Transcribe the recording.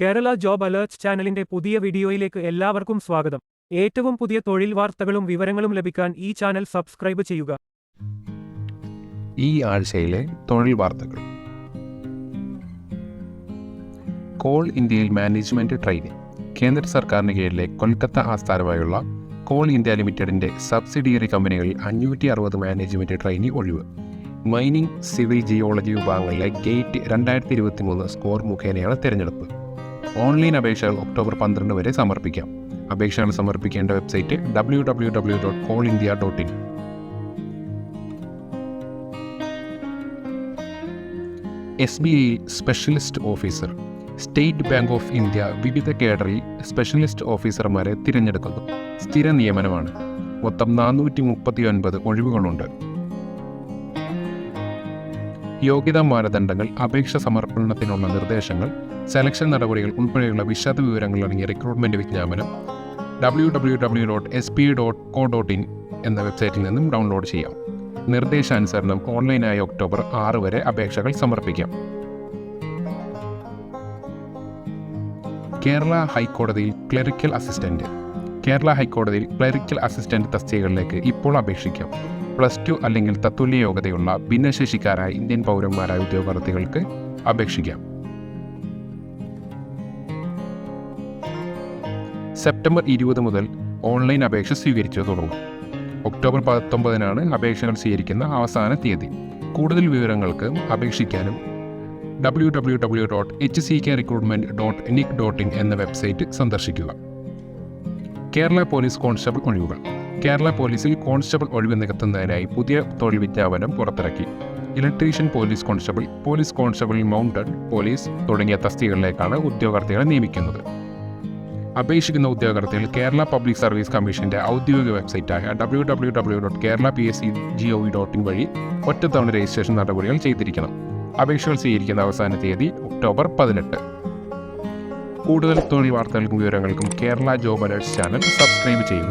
Kerala job alerts ചാനലിന്റെ പുതിയ വീഡിയോയിലേക്ക് എല്ലാവർക്കും സ്വാഗതം. ഏറ്റവും പുതിയ തൊഴിൽ വാർത്തകളും വിവരങ്ങളും ലഭിക്കാൻ ഈ ചാനൽ സബ്സ്ക്രൈബ് ചെയ്യുക. ഈ ആഴ്ചയിലെ തൊഴിൽ വാർത്തകൾ. കോൾ ഇന്ത്യയിൽ മാനേജ്മെന്റ് ട്രെയിനിങ്. കേന്ദ്ര സർക്കാരിന് കീഴിലെ കൊൽക്കത്ത ആസ്ഥാനമായുള്ള കോൾ ഇന്ത്യ ലിമിറ്റഡിന്റെ സബ്സിഡിയറി കമ്പനികളിൽ 560 മാനേജ്മെന്റ് ട്രെയിനി ഒഴിവ്. മൈനിങ്, സിവിൽ, ജിയോളജി വിഭാഗങ്ങളിലെ ഗേറ്റ് 2023 സ്കോർ മുഖേനയാണ് തിരഞ്ഞെടുപ്പ്. ഓൺലൈൻ അപേക്ഷകൾ ഒക്ടോബർ 12 വരെ സമർപ്പിക്കാം. അപേക്ഷകൾ സമർപ്പിക്കേണ്ട website www.callindia.in. SBI specialist officer. State bank of India വിവിധ കേഡറിൽ സ്പെഷ്യലിസ്റ്റ് ഓഫീസർമാരെ തിരഞ്ഞെടുക്കുന്നു. സ്ഥിര നിയമനമാണ്. മൊത്തം 439 ഒഴിവുകളുണ്ട്. യോഗ്യതാ മാനദണ്ഡങ്ങൾ, അപേക്ഷ സമർപ്പണത്തിനുള്ള നിർദ്ദേശങ്ങൾ, സെലക്ഷൻ നടപടികൾ ഉൾപ്പെടെയുള്ള വിശദ വിവരങ്ങൾ അടങ്ങിയ റിക്രൂട്ട്മെന്റ് വിജ്ഞാപനം www.sp.co.in എന്ന വെബ്സൈറ്റിൽ നിന്നും ഡൗൺലോഡ് ചെയ്യാം. നിർദ്ദേശാനുസരണം ഓൺലൈനായി ഒക്ടോബർ 6 വരെ അപേക്ഷകൾ സമർപ്പിക്കാം. കേരള ഹൈക്കോടതിയിൽ ക്ലറിക്കൽ അസിസ്റ്റന്റ്. കേരള ഹൈക്കോടതിയിൽ ക്ലറിക്കൽ അസിസ്റ്റന്റ് തസ്തികകളിലേക്ക് ഇപ്പോൾ അപേക്ഷിക്കാം. +2 അല്ലെങ്കിൽ തത്തുല്യ യോഗ്യതയുള്ള ഭിന്നശേഷിക്കാരായ ഇന്ത്യൻ പൗരന്മാരായ ഉദ്യോഗാർത്ഥികൾക്ക് അപേക്ഷിക്കാം. സെപ്റ്റംബർ 20 മുതൽ ഓൺലൈൻ അപേക്ഷ സ്വീകരിച്ചു തുടങ്ങും. ഒക്ടോബർ 19 അപേക്ഷകൾ സ്വീകരിക്കുന്ന അവസാന തീയതി. കൂടുതൽ വിവരങ്ങൾക്ക് അപേക്ഷിക്കാനും www.hckrecruitment.nic.in എന്ന വെബ്സൈറ്റ് സന്ദർശിക്കുക. കേരള പോലീസ് കോൺസ്റ്റബിൾ ഒഴിവുകൾ. കേരള പോലീസിൽ കോൺസ്റ്റബിൾ ഒഴിവ് നികത്തുന്നതിനായി പുതിയ തൊഴിൽ വിജ്ഞാപനം പുറത്തിറക്കി. Electrician police constable, mounted police തുടങ്ങിയ തസ്തികകളിലേക്കാണ് ഉദ്യോഗാർത്ഥികളെ നിയമിക്കുന്നത്. അപേക്ഷിക്കുന്ന ഉദ്യോഗാർത്ഥികൾ കേരള പബ്ലിക് സർവീസ് കമ്മീഷന്റെ ഔദ്യോഗിക വെബ്സൈറ്റായ www.kerala.psc.gov.in വഴി ഒറ്റത്തവണ രജിസ്ട്രേഷൻ നടപടികൾ ചെയ്തിരിക്കണം. അപേക്ഷകൾ സ്വീകരിക്കുന്ന അവസാന തീയതി ഒക്ടോബർ 18. കൂടുതൽ തൊഴിൽ വാർത്തകൾക്കും വിവരങ്ങൾക്കും Kerala job alerts channel subscribe ചെയ്യുക.